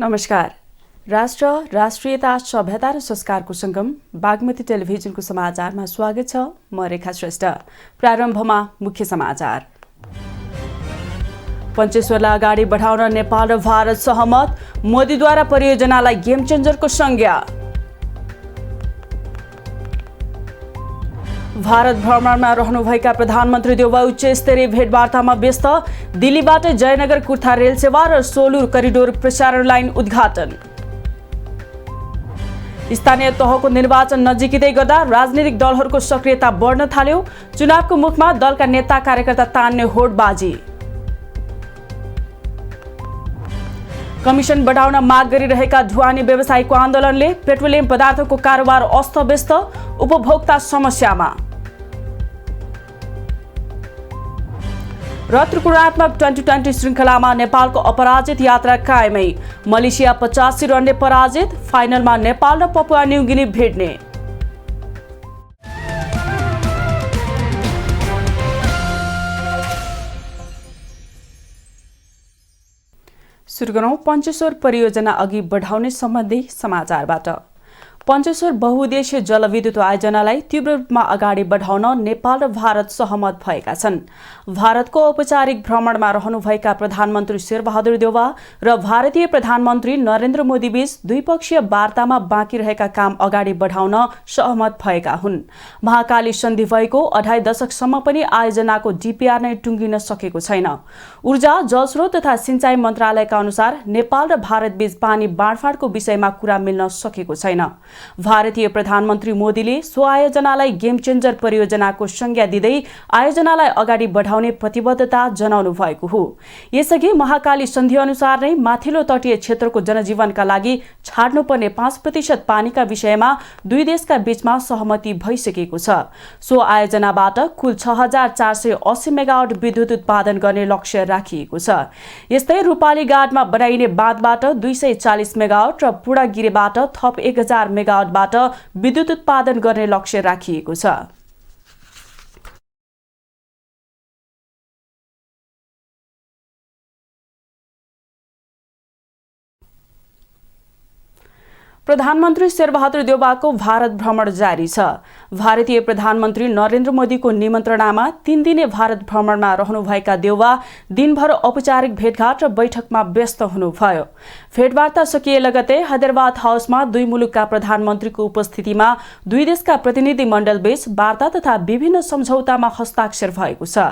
नमस्कार। राष्ट्र, राष्ट्रियता, सभ्यता र संस्कारको संगम बागमती टेलिभिजनको समाचारमा स्वागत छ। म रेखा श्रेष्ठ। प्रारम्भमा मुख्य समाचार। पञ्चेश्वरलाई अगाडि बढाउन नेपाल र भारत सहमत, मोदीद्वारा परियोजनालाई गेम चेन्जरको संज्ञा। भारत भ्रमणमा रहनुभएका प्रधानमन्त्री देउबा उच्च स्तरीय भेटवार्तामा व्यस्त, दिल्लीबाट जयनगर कुर्था रेल सेवा र सोलुर करिडोर प्रसारण लाइन उद्घाटन। स्थानीय तहको निर्वाचन नजिकै गर्दा राजनीतिक दलहरूको सक्रियता बढ्न थाल्यो, चुनावको मुखमा दलका नेता कार्यकर्ता तान्ने होडबाजी। कमिसन बढाउन माग गरिरहेका ढुवानी व्यवसायीको आन्दोलनले पेट्रोलियम पदार्थको कारोबार अस्तव्यस्त, उपभोक्ता समस्यामा। र त्रिकोणात्मक 2020 श्रृङ्खलामा नेपालको अपराजित यात्रा कायमै, मलेसिया 85 रनले पराजित, फाइनलमा नेपाल र पपुवा न्युगिनी भिड्ने। सुरु गरौँ पञ्चेश्वर परियोजना अघि बढाउने सम्बन्धी समाचारबाट। पञ्चेश्वर बहुउद्देश्य जलविद्युत आयोजनालाई तीव्र रूपमा अगाडि बढाउन नेपाल र भारत सहमत भएका छन्। भारतको औपचारिक भ्रमणमा रहनुभएका प्रधानमन्त्री शेरबहादुर देउवा र भारतीय प्रधानमन्त्री नरेन्द्र मोदी बीच द्विपक्षीय वार्तामा बाँकी रहेका काम अगाडि बढाउन सहमत भएका हुन्। महाकाली सन्धि भएको 2.5 दशकसम्म पनि आयोजनाको डीपीआर नै टुङ्गिन सकेको छैन। ऊर्जा, जलस्रोत तथा सिंचाई मन्त्रालयका अनुसार नेपाल र भारत बीच पानी बाँडफाँडको विषयमा कुरा मिल्न सकेको छैन। भारतीय प्रधानमन्त्री मोदीले सो आयोजनालाई गेम चेन्जर परियोजनाको संज्ञा दिँदै आयोजनालाई अगाडि बढाउने प्रतिबद्धता जनाउनु भएको हो। यसअघि महाकाली सन्धि अनुसार नै माथिल्लो तटीय क्षेत्रको जनजीवनका लागि छाड्नुपर्ने 5% पानीका विषयमा दुई देशका बीचमा सहमति भइसकेको छ। सो आयोजनाबाट कुल 6480 मेगावाट विद्युत उत्पादन गर्ने लक्ष्य राखिएको छ। यस्तै रूपाली गाडमा बनाइने बाँधबाट 240 मेगावाट र पूर्णागिरीबाट थप 1000 मेगावाटबाट विद्युत उत्पादन गर्ने लक्ष्य राखिएको छ। प्रधानमन्त्री शेरबहादुर देउवाको भारत भ्रमण जारी छ। भारतीय प्रधानमन्त्री नरेन्द्र मोदीको निमन्त्रणामा 3 दिने भारत भ्रमणमा रहनुभएका देउवा दिनभर औपचारिक भेटघाट र बैठकमा व्यस्त हुनुभयो। भेटवार्ता सकिए लगतै हैदराबाद हाउसमा दुई मुलुकका प्रधानमन्त्रीको उपस्थितिमा दुई देशका प्रतिनिधि मण्डलबीच वार्ता तथा विभिन्न सम्झौतामा हस्ताक्षर भएको छ।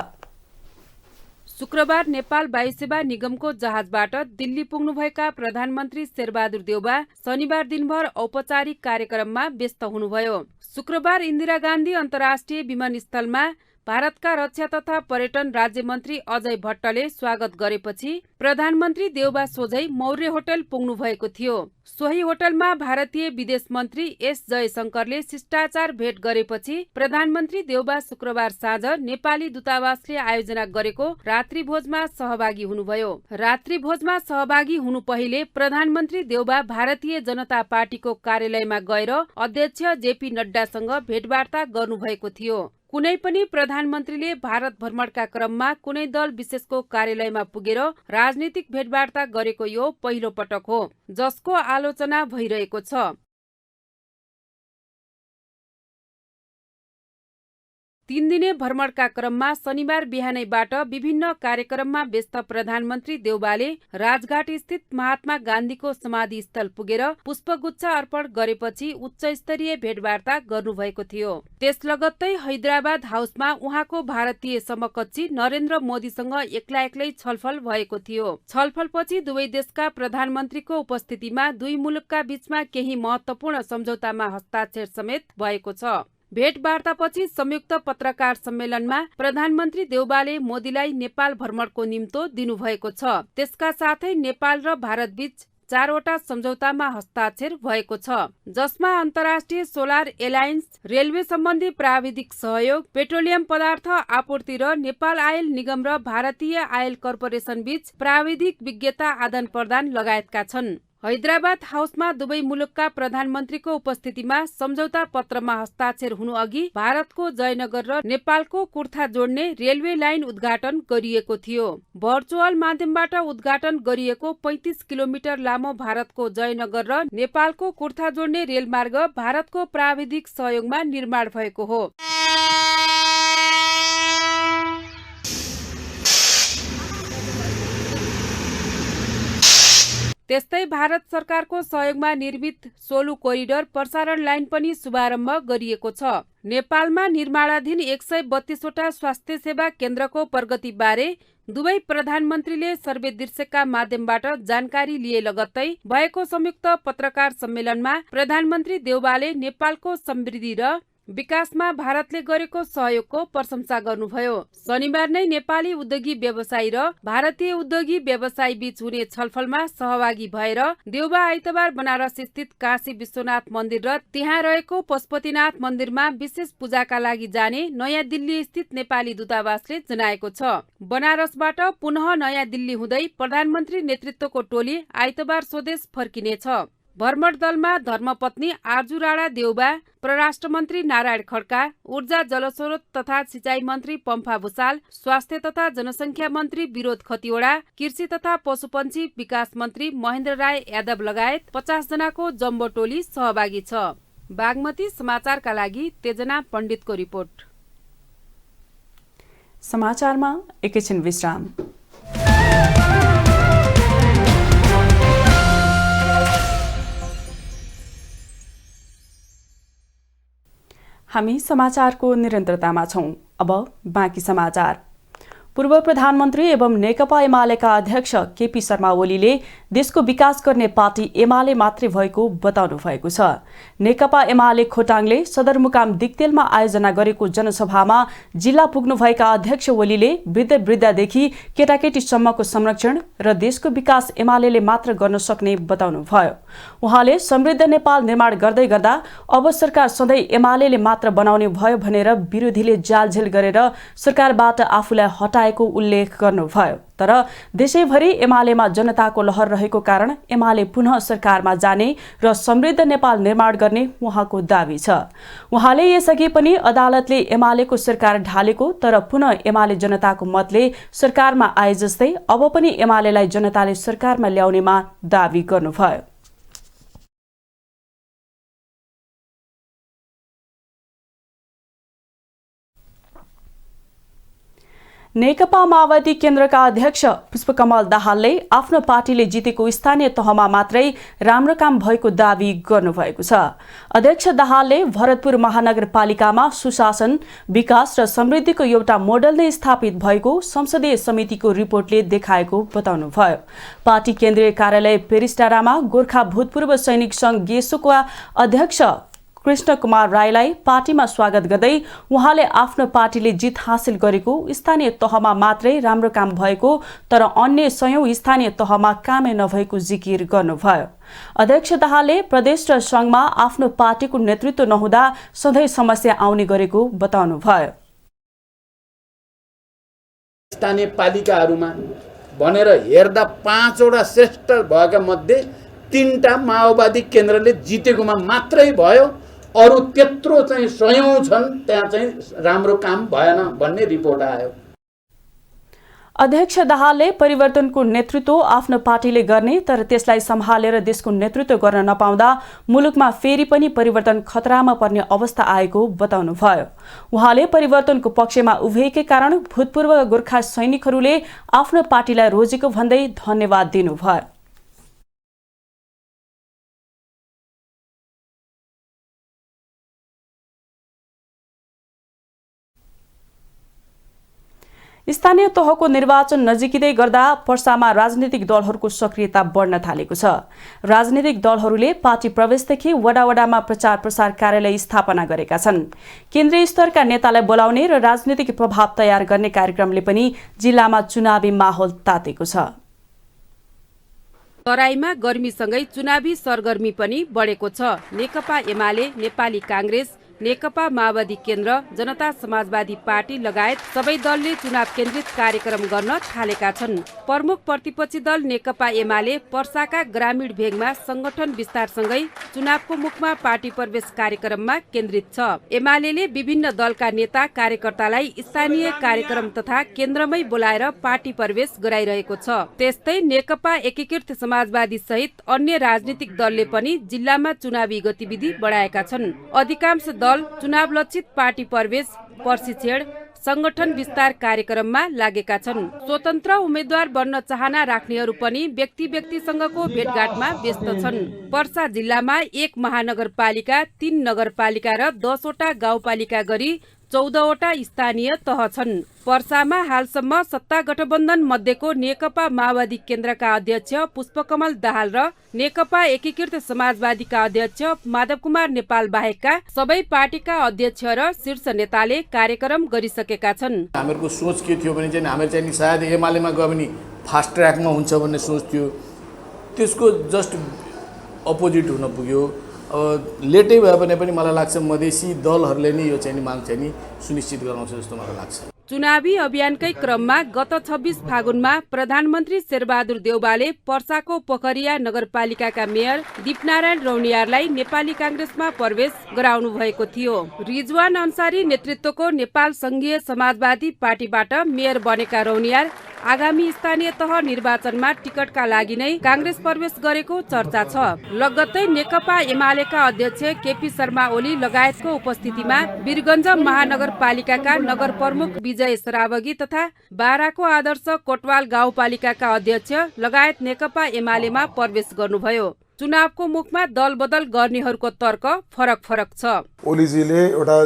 शुक्रबार नेपाल वायुसेवा निगमको जहाजबाट दिल्ली पुग्नुभएका प्रधानमन्त्री शेरबहादुर देउवा शनिबार दिनभर औपचारिक कार्यक्रममा व्यस्त हुनुभयो। शुक्रबार इन्दिरा गान्धी अन्तर्राष्ट्रिय विमानस्थलमा भारतका रक्षा तथा पर्यटन राज्य मन्त्री अजय भट्टले स्वागत गरेपछि प्रधानमन्त्री देउवा सोझै मौर्य होटल पुग्नु भएको थियो। सोही होटलमा भारतीय विदेश मन्त्री एस जयशंकरले शिष्टाचार भेट गरेपछि प्रधानमन्त्री देउवा शुक्रबार साँझ नेपाली दूतावासले आयोजना गरेको रात्रिभोजमा सहभागी हुनुभयो। रात्रिभोजमा सहभागी हुनु पहिले प्रधानमन्त्री देउवा भारतीय जनता पार्टीको कार्यालयमा गएर अध्यक्ष जेपी नड्डासँग भेटवार्ता गर्नुभएको थियो। कुनै पनि प्रधानमन्त्रीले भारत भ्रमणका क्रममा कुनै दल विशेषको कार्यालयमा पुगेर राजनीतिक भेटवार्ता गरेको यो पहिलो पटक हो, जसको आलोचना भइरहेको छ। 3 दिने भ्रमणका क्रममा शनिबार बिहानैबाट विभिन्न कार्यक्रममा व्यस्त प्रधानमन्त्री देउवाले राजघाट स्थित महात्मा गान्धीको समाधि स्थल पुगेर पुष्पगुच्छ अर्पण गरेपछि उच्च स्तरीय भेटवार्ता गर्नुभएको थियो। त्यस लगत्तै हैदराबाद हाउसमा उहाँको भारतीय समकक्षी नरेन्द्र मोदीसँग एक्लै छलफल भएको थियो। छलफलपछि दुवै देशका प्रधानमन्त्रीको उपस्थितिमा दुई मुलुकका बीचमा केही महत्वपूर्ण सम्झौतामा हस्ताक्षर समेत भएको छ। भेटवार्तापछि संयुक्त पत्रकार सम्मेलनमा प्रधानमन्त्री देउवाले मोदीलाई नेपाल भ्रमणको निम्तो दिनुभएको छ। त्यसका साथै नेपाल र भारत बीच 4वटा सम्झौतामा हस्ताक्षर भएको छ, जसमा अन्तर्राष्ट्रिय सोलर एलायन्स, रेलवे सम्बन्धी प्राविधिक सहयोग, पेट्रोलियम पदार्थ आपूर्ति र नेपाल आयल निगम र भारतीय आयल कर्पोरेसन बीच प्राविधिक विज्ञता आदान प्रदान लगायतका छन्। हैदराबाद हाउसमा दुवै मुलुकका प्रधानमन्त्रीको उपस्थितिमा सम्झौता पत्रमा हस्ताक्षर हुनु अघि भारतको जयनगर र नेपालको कुर्था जोड्ने रेलवे लाइन उद्घाटन गरिएको थियो। भर्चुअल माध्यमबाट उद्घाटन गरिएको 35 किलोमिटर लामो भारतको जयनगर र नेपालको कुर्था जोड्ने रेलमार्ग भारतको प्राविधिक सहयोगमा निर्माण भएको हो। त्यस्तै भारत सरकारको सहयोगमा निर्मित सोलु कोरिडोर प्रसारण लाइन पनि शुभारम्भ गरिएको छ। नेपालमा निर्माणाधीन 132वटा स्वास्थ्य सेवा केन्द्रको प्रगतिबारे दुवै प्रधानमन्त्रीले सर्वे दृश्यका माध्यमबाट जानकारी लिए लगत्तै भएको संयुक्त पत्रकार सम्मेलनमा प्रधानमन्त्री देउबाले नेपालको समृद्धि र विकासमा भारतले गरेको सहयोगको प्रशंसा गर्नुभयो। शनिबार नै नेपाली उद्योगी व्यवसायी र भारतीय उद्योगी व्यवसायी बीच हुने छलफलमा सहभागी भएर देउबा आइतबार बनारस स्थित काशी विश्वनाथ मन्दिर र त्यहाँ रहेको पशुपतिनाथ मन्दिरमा विशेष पूजाका लागि जाने नयाँ दिल्ली स्थित नेपाली दूतावासले जनाएको छ। बनारसबाट पुनः नयाँ दिल्ली हुँदै प्रधानमन्त्री नेतृत्वको टोली आइतबार स्वदेश फर्किनेछ। भ्रमण दलमा धर्मपत्नी आर्जु राणा देउबा, परराष्ट्र मन्त्री नारायण खड्का, ऊर्जा जलस्रोत तथा सिंचाई मन्त्री पम्फा भूषाल, स्वास्थ्य तथा जनसङ्ख्या मन्त्री विरोध खतिवडा, कृषि तथा पशुपन्छी विकास मन्त्री महेन्द्र राय यादव लगायत 50 जनाको जम्बो टोली सहभागी छ। बागमती समाचारका लागि तेजना पण्डितको रिपोर्ट। समाचारमा एकैछिन विश्राम। हामी समाचारको निरन्तरतामा छौं। अब बाँकी समाचार। पूर्व प्रधानमन्त्री एवं नेकपा एमालेका अध्यक्ष केपी शर्मा ओलीले देशको विकास गर्ने पार्टी एमाले मात्रै भएको बताउनु भएको छ। नेकपा एमाले खोटाङले सदरमुकाम दिक्तेलमा आयोजना गरेको जनसभामा जिल्ला पुग्नुभएका अध्यक्ष ओलीले वृद्ध वृद्धादेखि केटाकेटीसम्मको संरक्षण र देशको विकास एमाले मात्र गर्न सक्ने बताउनु भयो। उहाँले समृद्ध नेपाल निर्माण गर्दै गर्दा अब सरकार सधैँ एमाले मात्र बनाउने भयो भनेर विरोधीले जालझेल गरेर सरकारबाट आफूलाई हटाएको उल्लेख गर्नुभयो। तर देशैभरि एमालेमा जनताको लहर रहेको कारण एमाले पुनः सरकारमा जाने र समृद्ध नेपाल निर्माण गर्ने उहाँको दावी छ। उहाँले यसअघि पनि अदालतले एमालेको सरकार ढालेको तर पुनः एमाले जनताको मतले सरकारमा आए जस्तै अब पनि एमालेलाई जनताले सरकारमा ल्याउनेमा दावी गर्नुभयो। नेकपा माओवादी केन्द्रका अध्यक्ष पुष्पकमल दाहालले आफ्नो पार्टीले जितेको स्थानीय तहमा मात्रै राम्रो काम भएको दावी गर्नुभएको छ। अध्यक्ष दाहालले भरतपुर महानगरपालिकामा सुशासन, विकास र समृद्धिको एउटा मोडल नै स्थापित भएको संसदीय समितिको रिपोर्टले देखाएको बताउनुभयो। पार्टी केन्द्रीय कार्यालय पेरिसटारामा गोर्खा भूतपूर्व सैनिक संघ गेसोका अध्यक्ष कृष्ण कुमार राईलाई पार्टीमा स्वागत गर्दै उहाँले आफ्नो पार्टीले जित हासिल गरेको स्थानीय तहमा मात्रै राम्रो काम भएको तर अन्य 100औं स्थानीय तहमा कामै नभएको जिकिर गर्नुभयो। अध्यक्ष दाहालले प्रदेश र संघमा आफ्नो पार्टीको नेतृत्व नहुँदा सधैँ समस्या आउने गरेको बताउनुभयो। स्थानीय पालिकाहरूमा भनेर हेर्दा 5 वटा श्रेष्ठ भएका मध्ये 3टा माओवादी केन्द्रले जितेकोमा मात्रै भयो। अरु त्यत्रो चाहिँ 100औं छन् त्यहाँ चाहिँ राम्रो काम भएन भन्ने रिपोर्ट आयो। अध्यक्ष दाहालले परिवर्तनको नेतृत्व आफ्नो पार्टीले गर्ने तर त्यसलाई सम्हालेर देशको नेतृत्व गर्न नपाउँदा मुलुकमा फेरि पनि परिवर्तन खतरामा पर्ने अवस्था आएको बताउनुभयो। उहाँले परिवर्तनको पक्षमा उभिएकै कारण भूतपूर्व गोर्खा सैनिकहरूले आफ्नो पार्टीलाई रोजेको भन्दै धन्यवाद दिनुभयो। स्थानीय तहको निर्वाचन नजिकै गर्दा पर्सामा राजनीतिक दलहरूको सक्रियता बढ्न थालेको छ। राजनीतिक दलहरूले पार्टी प्रवेशदेखि वडावडामा प्रचार प्रसार कार्यालय स्थापना गरेका छन्। केन्द्रीय स्तरका नेतालाई बोलाउने र राजनीतिक प्रभाव तयार गर्ने कार्यक्रमले पनि जिल्लामा चुनावी माहौल तातेको छ। तराईमा गर्मीसँगै चुनावी सरगर्मी पनि बढेको छ। नेकपा एमाले, नेपाली कांग्रेस, नेकपा माओवादी केन्द्र, जनता समाजवादी पार्टी लगायत सबै दलले चुनाव केन्द्रित कार्यक्रम गर्न थालेका छन्। प्रमुख प्रतिपक्षी दल नेकपा एमाले पर्साका ग्रामीण भेगमा संगठन विस्तारसँगै चुनावको मुखमा पार्टी प्रवेश कार्यक्रममा केन्द्रित छ। एमाले विभिन्न दलका नेता कार्यकर्तालाई स्थानीय कार्यक्रम तथा केन्द्रमै बोलाएर पार्टी प्रवेश गराइरहेको छ। त्यस्तै नेकपा एकीकृत समाजवादी सहित अन्य राजनीतिक दलले पनि जिल्लामा चुनावी गतिविधि बढाएका छन्। अधिकांश दल चुनाव लक्षित पार्टी प्रवेश, प्रशिक्षण, संगठन विस्तार कार्यक्रममा लागेका छन्। स्वतन्त्र उम्मेद्वार बन्न चाहना राख्नेहरू पनि व्यक्तिसँगको भेटघाटमा व्यस्त छन्। पर्सा जिल्लामा 1 महानगरपालिका, 3 नगरपालिका र 10 वटा गाउँपालिका गरी 14 वटा स्थानीय तह छन्। पर्सामा हालसम्म सत्ता गठबन्धन मध्येको नेकपा माओवादी केन्द्रका अध्यक्ष पुष्पकमल दाहाल र नेकपा एकीकृत समाजवादीका अध्यक्ष माधव कुमार नेपाल बाहेकका सबै पार्टीका अध्यक्ष र शीर्ष नेताले कार्यक्रम गरिसकेका छन्। हामीहरूको सोच के थियो भने चाहिँ हामी चाहिँ सायद एमालेमा गयो भने फास्ट ट्र्याकमा हुन्छ भन्ने सोच थियो। त्यसको जस्ट अपोजिट हुन पुग्यो। लेटै भए भने पनि मलाई लाग्छ मधेसी दलहरूले नै यो चाहिँ माग चाहिँ सुनिश्चित गराउँछ जस्तो मलाई लाग्छ। चुनावी अभियानकै क्रममा गत 26 फागुनमा प्रधानमन्त्री शेरबहादुर देउवाले पर्साको पोखरिया नगरपालिकाका मेयर दीपनारायण रौनियारलाई नेपाली कांग्रेसमा प्रवेश गराउनु भएको थियो। रिजवान अन्सारी नेतृत्वको नेपाल संघीय समाजवादी पार्टीबाट मेयर बनेका रौनियार आगामी स्थानीय तह निर्वाचनमा टिकटका लागि नै कांग्रेस प्रवेश गरेको चर्चा छ। लगत्तै नेकपा एमालेका अध्यक्ष केपी शर्मा ओली लगायतको उपस्थितिमा वीरगञ्ज महानगरपालिकाका नगर प्रमुख विजय सरावगी तथा बाराको आदर्श कोटवाल गाउँपालिकाका अध्यक्ष लगायत नेकपा एमालेमा प्रवेश गर्नुभयो। चुनावको मुखमा दल बदल गर्नेहरूको तर्क फरक छ। ओलीजीले एउटा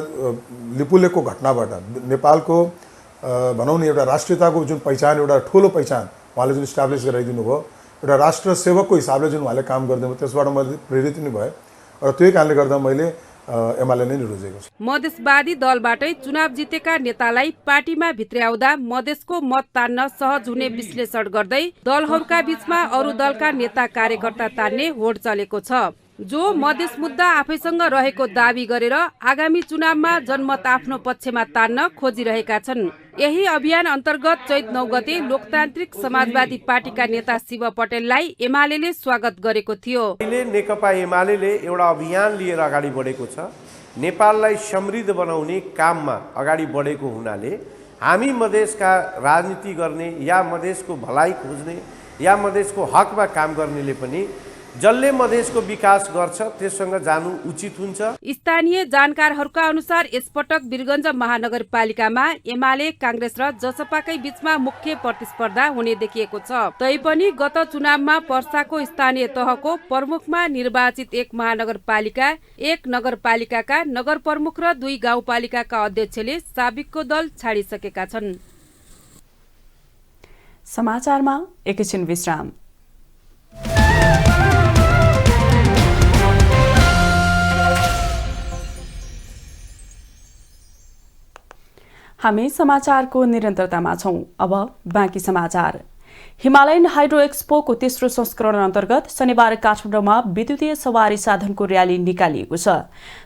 लिपुलेको घटनाबाट नेपालको भनौँ न एउटा राष्ट्रियताको जुन पहिचान, एउटा ठुलो पहिचान उहाँले जुन इस्टाब्लिस गराइदिनु भयो, एउटा राष्ट्र सेवकको हिसाबले जुन उहाँले काम गर्दै भयो, त्यसबाट मैले प्रेरित नै भएँ र त्यही कारणले गर्दा मैले एमाले नै रोजेको छु। मधेसवादी दलबाटै चुनाव जितेका नेतालाई पार्टीमा भित्र्याउँदा मधेसको मत तान्न सहज हुने विश्लेषण गर्दै दलहरूका बीचमा अरू दलका नेता कार्यकर्ता तान्ने होड चलेको छ। जो मधेस मुद्दा आफैसँग रहेको दावी गरेर आगामी चुनावमा जनमत आफ्नो पक्षमा तान्न खोजिरहेका छन्। यही अभियान अन्तर्गत चैत 9 गते लोकतान्त्रिक समाजवादी पार्टीका नेता शिव पटेललाई एमालेले स्वागत गरेको थियो। नेकपा एमालेले एउटा अभियान लिएर अगाडि बढेको छ। नेपाललाई समृद्ध बनाउने काममा अगाडि बढेको हुनाले हामी मधेसका राजनीति गर्ने या मधेसको भलाइ खोज्ने या मधेसको हकमा काम गर्नेले पनि जसले मधेसको विकास गर्छ त्यससँग जानु उचित हुन्छ। स्थानीय जानकारहरूका अनुसार यसपटक वीरगञ्ज महानगरपालिकामा एमाले, कांग्रेस र जसपाकै बीचमा मुख्य प्रतिस्पर्धा हुने देखिएको छ। तैपनि गत चुनावमा पर्साको स्थानीय तहको प्रमुखमा निर्वाचित 1 महानगरपालिका, 1 नगरपालिकाका नगर प्रमुख र 2 गाउँपालिकाका अध्यक्षले साबिकको दल छाडिसकेका छन्। समाचारमा एकैछिन विश्राम। हामी समाचारको निरन्तरतामा छौं। अब बाँकी समाचार। हिमालयन हाइड्रो एक्सपोको तेस्रो संस्करण अन्तर्गत शनिबार काठमाडौँमा विद्युतीय सवारी साधनको र्याली निकालिएको छ।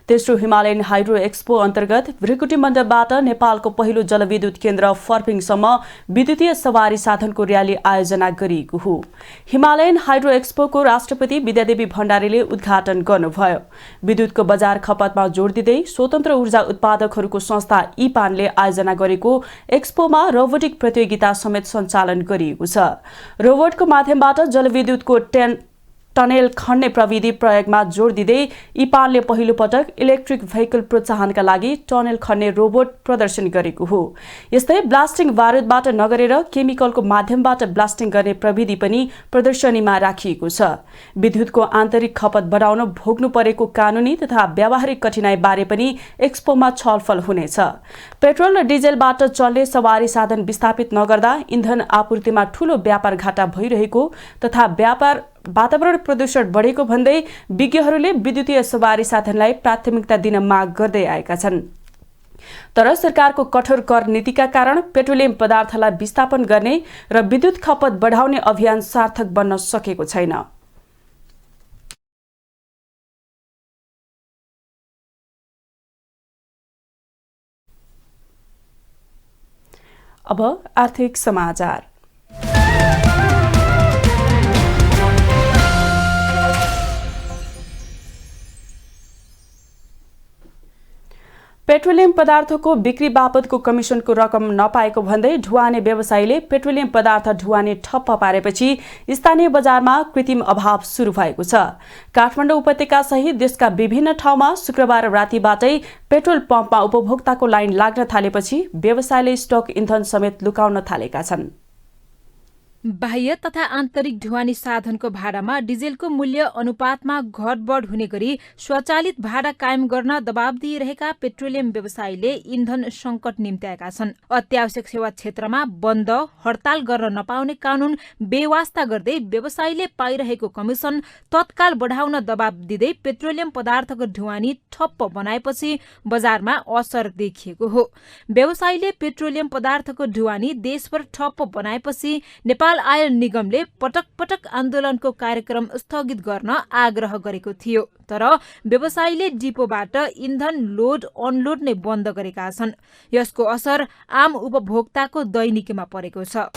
तेस्रो हिमालयन हाइड्रो एक्सपो अन्तर्गत भृकुटी मण्डपबाट नेपालको पहिलो जलविद्युत केन्द्र फर्पिङसम्म विद्युतीय सवारी साधनको र्याली आयोजना गरिएको हो। हिमालयन हाइड्रो एक्सपोको राष्ट्रपति विद्यादेवी भण्डारीले उद्घाटन गर्नुभयो। विद्युतको बजार खपतमा जोड दिँदै स्वतन्त्र ऊर्जा उत्पादकहरूको संस्था इपानले आयोजना गरेको एक्सपोमा रोबोटिक प्रतियोगिता समेत सञ्चालन गरिएको छ। रोबोटको माध्यमबाट जलविद्युतको टनेल खन्ने प्रविधि प्रयोगमा जोड दिँदै इपानले पहिलो पटक इलेक्ट्रिक भेहिकल प्रोत्साहनका लागि टनेल खन्ने रोबोट प्रदर्शन गरेको हो। यस्तै ब्लास्टिङ बारुदबाट नगरेर केमिकलको माध्यमबाट ब्लास्टिङ गर्ने प्रविधि पनि प्रदर्शनीमा राखिएको छ। विद्युतको आन्तरिक खपत बढाउन भोग्नु परेको कानुनी तथा व्यावहारिक कठिनाई बारे पनि एक्सपोमा छलफल हुनेछ। पेट्रोल र डिजेलबाट चल्ने सवारी साधन विस्थापित नगर्दा इन्धन आपूर्तिमा ठूलो व्यापार घाटा भइरहेको तथा वातावरण प्रदूषण बढेको भन्दै विज्ञहरूले विद्युतीय सवारी साधनलाई प्राथमिकता दिन माग गर्दै आएका छन्। तर सरकारको कठोर कर नीतिका कारण पेट्रोलियम पदार्थलाई विस्थापन गर्ने र विद्युत खपत बढाउने अभियान सार्थक बन्न सकेको छैन। अब आर्थिक समाचार। पेट्रोलियम पदार्थको बिक्री बापतको कमिसनको रकम नपाएको भन्दै ढुवानी व्यवसायीले पेट्रोलियम पदार्थ ढुवानी ठप्प पारेपछि स्थानीय बजारमा कृत्रिम अभाव सुरु भएको छ। काठमाडौँ उपत्यका सहित देशका विभिन्न ठाउँमा शुक्रबार रातिबाटै पेट्रोल पम्पमा उपभोक्ताको लाइन लाग्न थालेपछि व्यवसायले स्टक इन्धन समेत लुकाउन थालेका छन्। बाह्य तथा आन्तरिक ढुवानी साधनको भाडामा डिजेलको मूल्य अनुपातमा घटबढ हुने गरी स्वचालित भाडा कायम गर्न दबाव दिइरहेका पेट्रोलियम व्यवसायीले इन्धन सङ्कट निम्त्याएका छन्। अत्यावश्यक सेवा क्षेत्रमा बन्द हडताल गर्न नपाउने कानून बेवास्ता गर्दै व्यवसायीले पाइरहेको कमिसन तत्काल बढाउन दबाव दिँदै पेट्रोलियम पदार्थको ढुवानी ठप्प बनाएपछि बजारमा असर देखिएको हो। व्यवसायीले पेट्रोलियम पदार्थको ढुवानी देशभर ठप्प बनाएपछि नेपाल आयल निगमले पटक पटक आन्दोलनको कार्यक्रम स्थगित गर्न आग्रह गरेको थियो। तर व्यवसायीले डिपोबाट इन्धन लोड अनलोड नै बन्द गरेका छन्। यसको असर आम उपभोक्ताको दैनिकीमा परेको छ।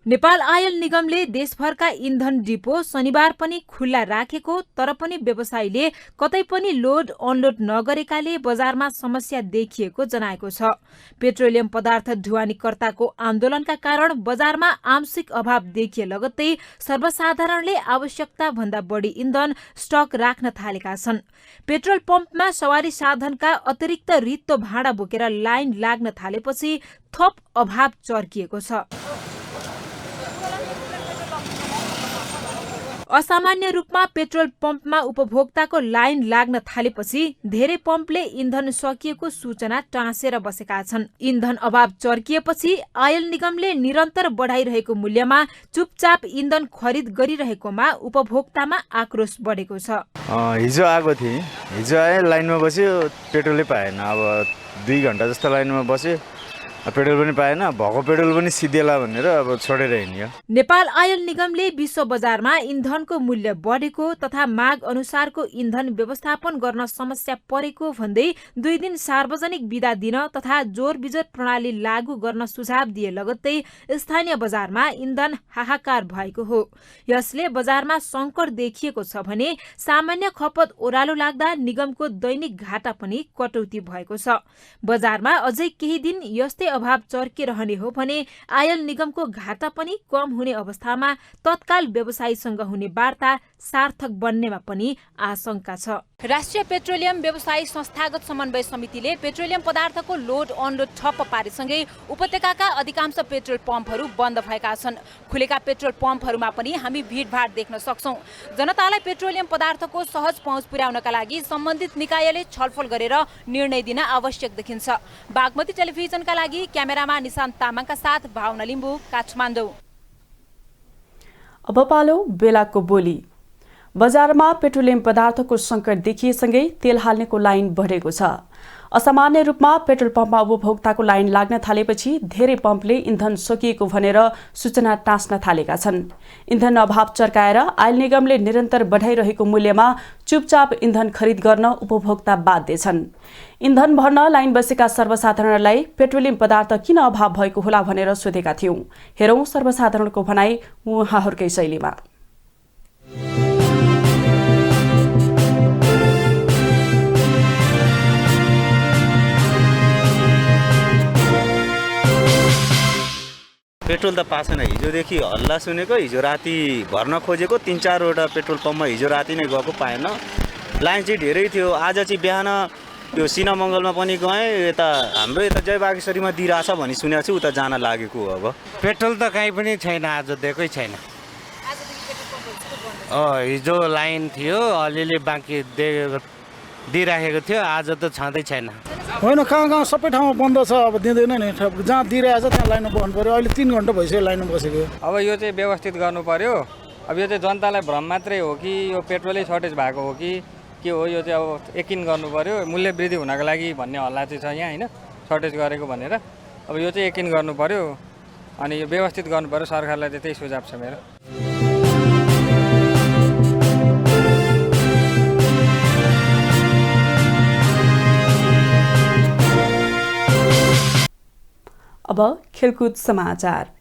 नेपाल आयल निगमले देशभरका इन्धन डिपो शनिबार पनि खुल्ला राखेको तर पनि व्यवसायीले कतै पनि लोड अनलोड नगरेकाले बजारमा समस्या देखिएको जनाएको छ। पेट्रोलियम पदार्थ ढुवानीकर्ताको आन्दोलनका कारण बजारमा आंशिक अभाव देखिए लगत्तै सर्वसाधारणले आवश्यकता भन्दा बढी इन्धन स्टक राख्न थालेका छन्। पेट्रोल पम्पमा सवारी साधनका अतिरिक्त रित्तो भाडा बोकेर लाइन लाग्न थालेपछि थप अभाव चर्किएको छ। असामान्य रूपमा पेट्रोल पम्पमा उपभोक्ताको लाइन लाग्न थालेपछि धेरै पम्पले इन्धन सकिएको सूचना टाँसेर बसेका छन्। इन्धन अभाव चर्किएपछि आयल निगमले निरन्तर बढाइरहेको मूल्यमा चुपचाप इन्धन खरिद गरिरहेकोमा उपभोक्तामा आक्रोश बढेको छ। हिजो आएको थिएँ, हिजो आए लाइनमा बस्यो, पेट्रोलै पाएन। अब 2 घण्टा जस्तो लाइनमा बस्यो, पेट्रोल पनि पाएन, भएको पेट्रोल पनि सिद्धेला भनेर अब छोडेर हिँड्यो। नेपाल आयल निगमले विश्व बजारमा इन्धनको मूल्य बढेको तथा माग अनुसारको इन्धन व्यवस्थापन गर्न समस्या परेको भन्दै 2 दिन सार्वजनिक बिदा दिन तथा जोर बिजोर प्रणाली लागू गर्न सुझाव दिए लगत्तै स्थानीय बजारमा इन्धन हाहाकार भएको हो। यसले बजारमा संकट देखिएको छ भने सामान्य खपत ओह्रालो लाग्दा निगमको दैनिक घाटा पनि कटौती भएको छ। बजारमा अझै केही दिन यस्तै अभाव चर्किरहने हो भने आयल निगमको घाटा पनि कम हुने अवस्थामा तत्काल व्यवसायीसँग हुने वार्ता सार्थक बन्नेमा पनि आशंका छ। राष्ट्रिय पेट्रोलियम व्यवसायी संस्थागत समन्वय समितिले पेट्रोलियम पदार्थको लोड अनलोड ठप्प पारेसँगै उपत्यकाका अधिकांश पेट्रोल पम्पहरू बन्द भएका छन्। खुलेका पेट्रोल पम्पहरूमा पनि हामी भिडभाड देख्न सक्छौं। जनतालाई पेट्रोलियम पदार्थको सहज पहुँच पुर्याउनका लागि सम्बन्धित निकायले छलफल गरेर निर्णय दिन आवश्यक देखिन्छ। बागमती टेलिभिजनका लागि क्यामेरामा निशान्त तामाङका साथ भावना लिम्बू, काठमाडौँ। अब पालो बेलाको बोली। बजारमा पेट्रोलियम पदार्थको संकट देखिएसँगै तेल हाल्नेको लाइन बढेको छ। असामान्य रूपमा पेट्रोल पम्पमा उपभोक्ताको लाइन लाग्न थालेपछि धेरै पम्पले इन्धन सकिएको भनेर सूचना टाँस्न थालेका छन्। इन्धन अभाव चर्काएर आयल निगमले निरन्तर बढाइरहेको मूल्यमा चुपचाप इन्धन खरिद गर्न उपभोक्ता बाध्य छन्। इन्धन भर्न लाइन बसेका सर्वसाधारणलाई पेट्रोलियम पदार्थ किन अभाव भएको होला भनेर सोधेका थियौं। हेरौं सर्वसाधारणको भनाई उहाँहरूकै शैलीमा। पेट्रोल त पासेन। हिजोदेखि हल्ला सुनेको, हिजो राति भर्न खोजेको 3-4वटा पेट्रोल पम्पमा हिजो राति नै गएको पाएन। लाइन चाहिँ धेरै थियो। आज चाहिँ बिहान यो सिनामङ्गलमा पनि गएँ, यता हाम्रो यता जयबागेश्वरीमा दिइरहेछ भनी सुनेको छु, उता जान लागेको हो। अब पेट्रोल त कहीँ पनि छैन, आज दिएकै छैन। हिजो लाइन थियो, अलिअलि बाँकी दिइराखेको थियो, आज त छँदै छैन। होइन, कहाँ सबै ठाउँमा बन्द छ, अब दिँदैन नि। जहाँ दिइरहेछ त्यहाँ लाइनमा बस्नु पर्यो। अहिले 3 घन्टा भइसक्यो लाइनमा बसेको। अब यो चाहिँ व्यवस्थित गर्नु पर्यो। अब यो चाहिँ जनतालाई भ्रम मात्रै हो कि यो पेट्रोलै सर्टेज भएको हो कि के हो, यो चाहिँ अब यकिन गर्नु पर्यो। मूल्य वृद्धि हुनको लागि भन्ने हल्ला चाहिँ छ यहाँ, होइन, सर्टेज गरेको भनेर। अब यो चाहिँ यकिन गर्नु पर्यो अनि यो व्यवस्थित गर्नु पर्यो। सरकारलाई चाहिँ त्यही सुझाव छ मेरो। अब खेलकुद समाचार।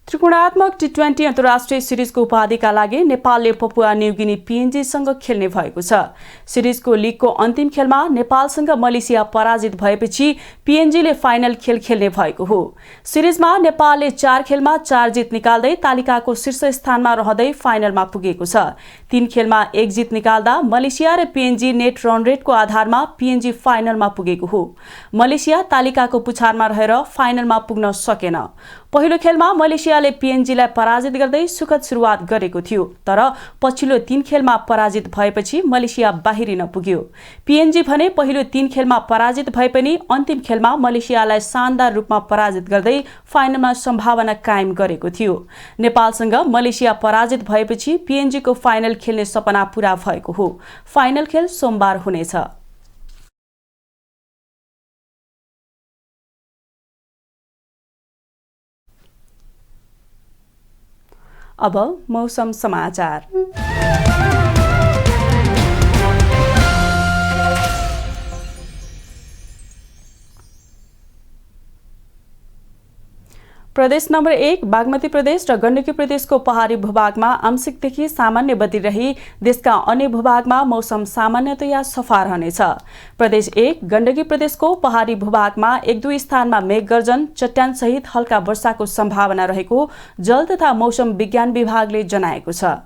त्रिकोणात्मक टी20 अन्तर्राष्ट्रिय सिरिजको उपाधिका लागि नेपालले पपुवा न्युगिनी पिएनजीसँग खेल्ने भएको छ। सिरिजको लिगको अन्तिम खेलमा नेपालसँग मलेसिया पराजित भएपछि पिएनजीले फाइनल खेल खेल्ने भएको हो। सिरिजमा नेपालले 4 खेलमा 4 जित निकाल्दै तालिकाको शीर्ष स्थानमा रहँदै फाइनलमा पुगेको छ। 3 खेलमा 1 जित निकाल्दा मलेसिया र पिएनजी नेट रन रेटको आधारमा पिएनजी फाइनलमा पुगेको हो। मलेसिया तालिकाको पुछारमा रहेर फाइनलमा पुग्न सकेन। पहिलो खेलमा मलेसियाले पिएनजीलाई पराजित गर्दै सुखद सुरुवात गरेको थियो, तर पछिल्लो 3 खेलमा पराजित भएपछि मलेसिया बाहिरिन पुग्यो। पिएनजी भने पहिलो 3 खेलमा पराजित भए पनि अन्तिम खेलमा मलेसियालाई शानदार रूपमा पराजित गर्दै फाइनलमा सम्भावना कायम गरेको थियो। नेपालसँग मलेसिया पराजित भएपछि पिएनजीको फाइनल खेल्ने सपना पूरा भएको हो। फाइनल खेल सोमबार हुनेछ। अब मौसम समाचार। प्रदेश नम्बर 1 बागमती प्रदेश र गण्डकी प्रदेशको पहाडी भूभागमा आंशिकदेखि सामान्य बदली रही देशका अन्य भूभागमा मौसम सामान्यतया सफा रहनेछ। प्रदेश 1 गण्डकी प्रदेशको पहाडी भूभागमा 1-2 स्थानमा मेघगर्जन चट्यान सहित हल्का वर्षाको सम्भावना रहेको जल तथा मौसम विज्ञान विभागले जनाएको छ।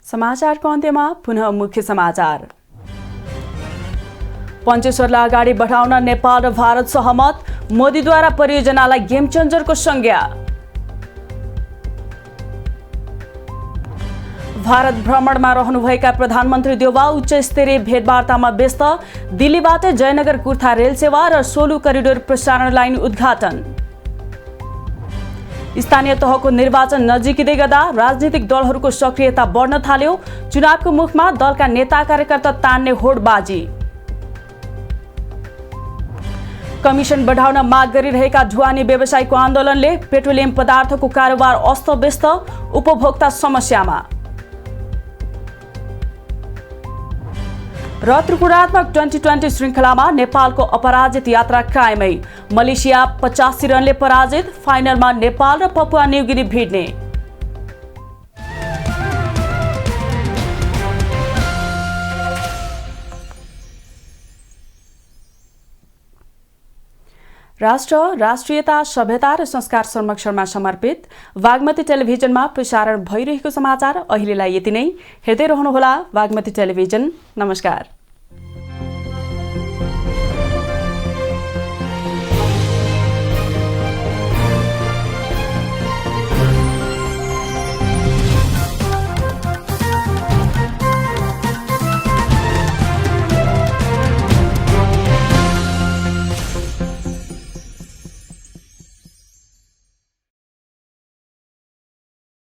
समाचारको अन्त्यमा पुनः मुख्य समाचार। पञ्चेश्वरलाई अगाडि बढाउन नेपाल र भारत सहमत, मोदीद्वारा परियोजनालाई गेम चेन्जरको संज्ञा। भारत भ्रमणमा रहनुभएका प्रधानमन्त्री देउवा उच्च स्तरीय भेटवार्तामा व्यस्त, दिल्लीबाट जयनगर कुर्था रेल सेवा र सोलु करिडोर प्रसारण लाइन उद्घाटन। स्थानीय तहको निर्वाचन नजिकिँदै गर्दा राजनीतिक दलहरूको सक्रियता बढ्न थाल्यो, चुनावको मुखमा दलका नेता कार्यकर्ता तान्ने होडबाजी। कमिसन बढाउन माग गरिरहेका ढुवानी व्यवसायीको आन्दोलनले पेट्रोलियम पदार्थको कारोबार अस्तव्यस्त, उपभोक्ता समस्यामा। र त्रिकोणात्मक 2020 श्रृङ्खलामा नेपालको अपराजित यात्रा कायमै, मलेसिया 85 रनले पराजित, फाइनलमा नेपाल र पपुवा न्युगिनी भिड्ने। राष्ट्र, राष्ट्रियता, सभ्यता र संस्कार संरक्षणमा समर्पित बागमती टेलिभिजनमा प्रसारण भइरहेको समाचार अहिलेलाई यति नै। हेर्दै रहनुहोला बागमती टेलिभिजन। नमस्कार।